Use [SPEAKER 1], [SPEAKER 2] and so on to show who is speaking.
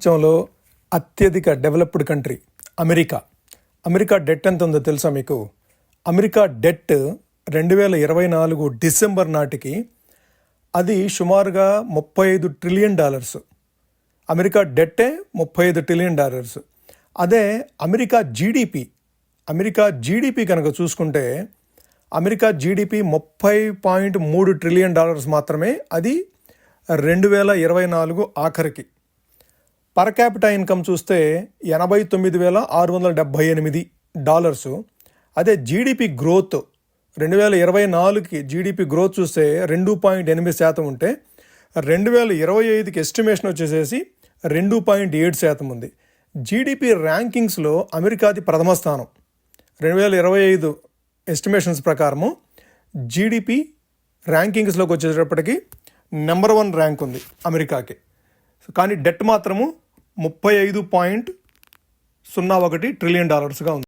[SPEAKER 1] ప్రపంచంలో అత్యధిక developed country America debt ఎంత ఉందో తెలుసా మీకు? అమెరికా డెట్ 2024 డిసెంబర్ నాటికి అది సుమారుగా $35 ట్రిలియన్. అమెరికా డెట్టే $35 ట్రిలియన్. అదే అమెరికా జీడిపి కనుక చూసుకుంటే అమెరికా జీడిపి $30.3 ట్రిలియన్ మాత్రమే. అది 2024 ఆఖరికి. పర్ క్యాపిటా ఇన్కమ్ చూస్తే $89,678. అదే జీడిపి గ్రోత్ 2024కి జీడిపి గ్రోత్ చూస్తే 2.8% ఉంటే 2025కి ఎస్టిమేషన్ వచ్చేసేసి 2.7% ఉంది. జీడిపి ర్యాంకింగ్స్లో అమెరికాది ప్రథమ స్థానం. 2025 ఎస్టిమేషన్స్ ప్రకారము జీడిపి ర్యాంకింగ్స్లోకి వచ్చేటప్పటికి నెంబర్ 1 ర్యాంక్ ఉంది అమెరికాకి. కానీ డెట్ మాత్రము $35.01 ట్రిలియన్ ఉంది.